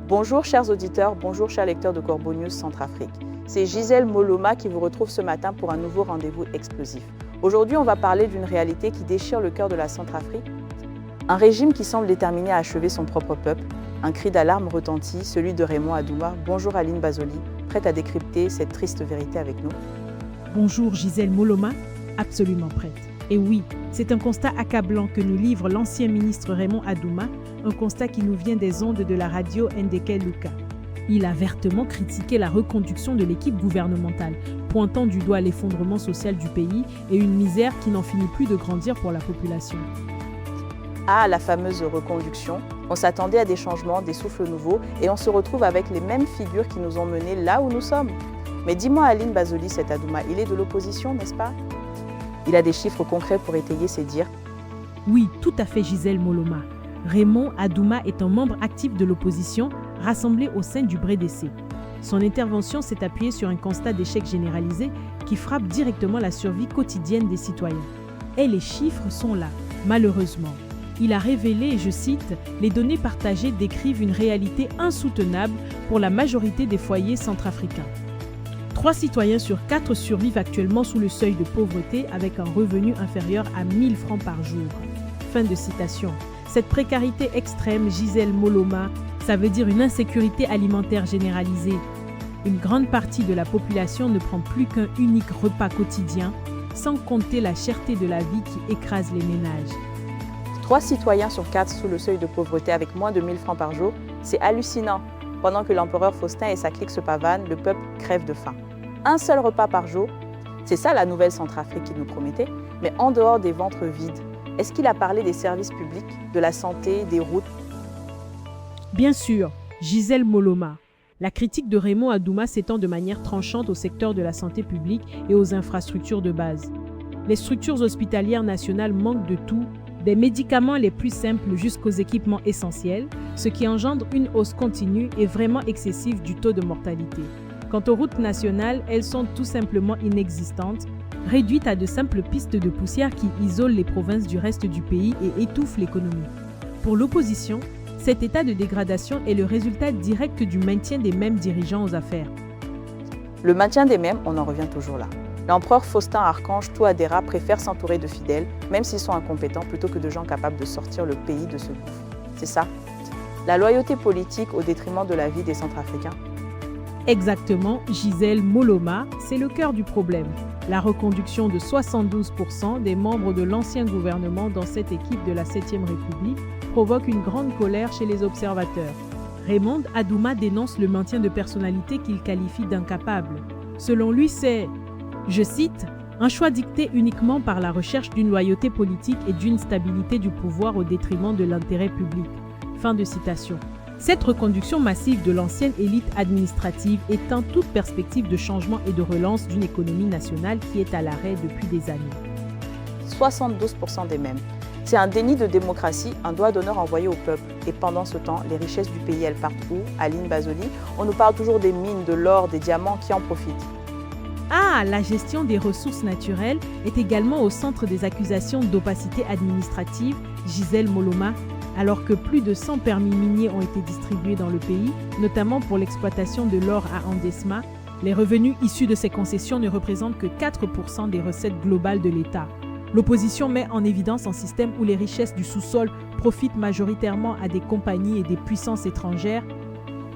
Bonjour chers auditeurs, bonjour chers lecteurs de Corbeau News Centrafrique. C'est Gisèle Moloma qui vous retrouve ce matin pour un nouveau rendez-vous explosif. Aujourd'hui, on va parler d'une réalité qui déchire le cœur de la Centrafrique. Un régime qui semble déterminé à achever son propre peuple. Un cri d'alarme retentit, celui de Raymond Adouma. Bonjour Aline Bazoli, prête à décrypter cette triste vérité avec nous. Bonjour Gisèle Moloma, absolument prête. Et oui, c'est un constat accablant que nous livre l'ancien ministre Raymond Adouma, un constat qui nous vient des ondes de la radio Ndeke Luka. Il a vertement critiqué la reconduction de l'équipe gouvernementale, pointant du doigt l'effondrement social du pays et une misère qui n'en finit plus de grandir pour la population. Ah, la fameuse reconduction. On s'attendait à des changements, des souffles nouveaux, et on se retrouve avec les mêmes figures qui nous ont menés là où nous sommes. Mais dis-moi Aline Bazoli, cet Adouma, il est de l'opposition, n'est-ce pas? Il a des chiffres concrets pour étayer ses dires. Oui, tout à fait Gisèle Moloma. Raymond Adouma est un membre actif de l'opposition rassemblé au sein du BREDC. Son intervention s'est appuyée sur un constat d'échec généralisé qui frappe directement la survie quotidienne des citoyens. Et les chiffres sont là, malheureusement. Il a révélé, et je cite, « Les données partagées décrivent une réalité insoutenable pour la majorité des foyers centrafricains. 3 citoyens sur 4 survivent actuellement sous le seuil de pauvreté avec un revenu inférieur à 1000 francs par jour. » Fin de citation. Cette précarité extrême, Gisèle Moloma, ça veut dire une insécurité alimentaire généralisée. Une grande partie de la population ne prend plus qu'un unique repas quotidien, sans compter la cherté de la vie qui écrase les ménages. 3 citoyens sur 4 sous le seuil de pauvreté avec moins de 1000 francs par jour, c'est hallucinant. Pendant que l'empereur Faustin et sa clique se pavanent, le peuple crève de faim. Un seul repas par jour, c'est ça la nouvelle Centrafrique qu'il nous promettait, mais en dehors des ventres vides. Est-ce qu'il a parlé des services publics, de la santé, des routes? Bien sûr, Gisèle Moloma. La critique de Raymond Adouma s'étend de manière tranchante au secteur de la santé publique et aux infrastructures de base. Les structures hospitalières nationales manquent de tout, des médicaments les plus simples jusqu'aux équipements essentiels, ce qui engendre une hausse continue et vraiment excessive du taux de mortalité. Quant aux routes nationales, elles sont tout simplement inexistantes, réduites à de simples pistes de poussière qui isolent les provinces du reste du pays et étouffent l'économie. Pour l'opposition, cet état de dégradation est le résultat direct du maintien des mêmes dirigeants aux affaires. Le maintien des mêmes, on en revient toujours là. L'empereur Faustin Archange Touadéra préfère s'entourer de fidèles, même s'ils sont incompétents, plutôt que de gens capables de sortir le pays de ce gouffre. C'est ça. La loyauté politique au détriment de la vie des Centrafricains. Exactement, Gisèle Moloma, c'est le cœur du problème. La reconduction de 72% des membres de l'ancien gouvernement dans cette équipe de la 7e République provoque une grande colère chez les observateurs. Raymond Adouma dénonce le maintien de personnalités qu'il qualifie d'incapables. Selon lui, c'est, je cite, « un choix dicté uniquement par la recherche d'une loyauté politique et d'une stabilité du pouvoir au détriment de l'intérêt public. » Fin de citation. Cette reconduction massive de l'ancienne élite administrative éteint toute perspective de changement et de relance d'une économie nationale qui est à l'arrêt depuis des années. 72% des mêmes. C'est un déni de démocratie, un doigt d'honneur envoyé au peuple. Et pendant ce temps, les richesses du pays, elles partent où? Aline Bazoli, on nous parle toujours des mines, de l'or, des diamants, qui en profitent? Ah, la gestion des ressources naturelles est également au centre des accusations d'opacité administrative, Gisèle Moloma, alors que plus de 100 permis miniers ont été distribués dans le pays, notamment pour l'exploitation de l'or à Andesma. Les revenus issus de ces concessions ne représentent que 4% des recettes globales de l'État. L'opposition met en évidence un système où les richesses du sous-sol profitent majoritairement à des compagnies et des puissances étrangères,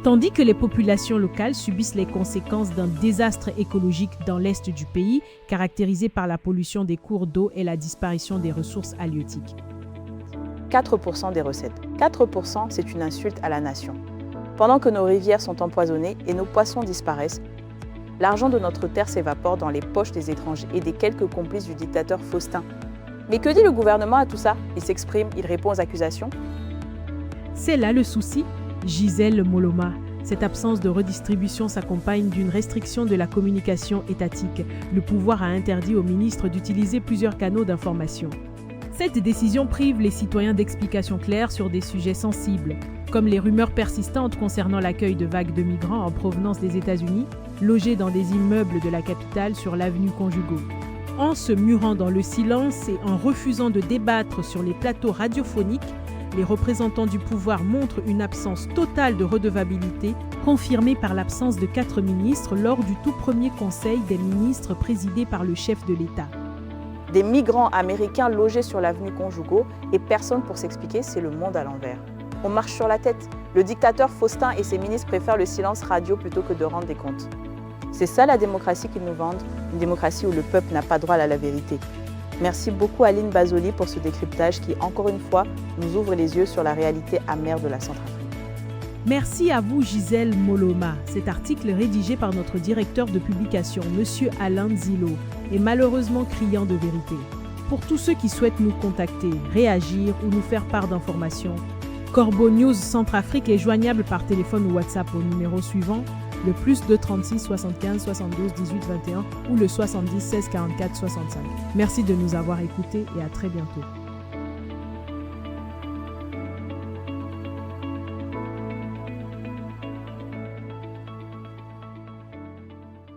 tandis que les populations locales subissent les conséquences d'un désastre écologique dans l'est du pays, caractérisé par la pollution des cours d'eau et la disparition des ressources halieutiques. 4% des recettes. 4%, c'est une insulte à la nation. Pendant que nos rivières sont empoisonnées et nos poissons disparaissent, l'argent de notre terre s'évapore dans les poches des étrangers et des quelques complices du dictateur Faustin. Mais que dit le gouvernement à tout ça? Il s'exprime, il répond aux accusations? C'est là le souci, Gisèle Moloma. Cette absence de redistribution s'accompagne d'une restriction de la communication étatique. Le pouvoir a interdit aux ministres d'utiliser plusieurs canaux d'information. Cette décision prive les citoyens d'explications claires sur des sujets sensibles, comme les rumeurs persistantes concernant l'accueil de vagues de migrants en provenance des États-Unis, logés dans des immeubles de la capitale sur l'avenue Conjugo. En se murant dans le silence et en refusant de débattre sur les plateaux radiophoniques, les représentants du pouvoir montrent une absence totale de redevabilité, confirmée par l'absence de 4 ministres lors du tout premier Conseil des ministres présidé par le chef de l'État. Des migrants américains logés sur l'avenue Conjugo et personne pour s'expliquer, c'est le monde à l'envers. On marche sur la tête. Le dictateur Faustin et ses ministres préfèrent le silence radio plutôt que de rendre des comptes. C'est ça la démocratie qu'ils nous vendent, une démocratie où le peuple n'a pas droit à la vérité. Merci beaucoup Aline Basoli pour ce décryptage qui, encore une fois, nous ouvre les yeux sur la réalité amère de la Centrafrique. Merci à vous Gisèle Moloma. Cet article rédigé par notre directeur de publication, M. Alain Zilo, est malheureusement criant de vérité. Pour tous ceux qui souhaitent nous contacter, réagir ou nous faire part d'informations, Corbeau News Centrafrique est joignable par téléphone ou WhatsApp au numéro suivant, le +2 36 75 72 18 21 ou le 70 16 44 65. Merci de nous avoir écoutés et à très bientôt.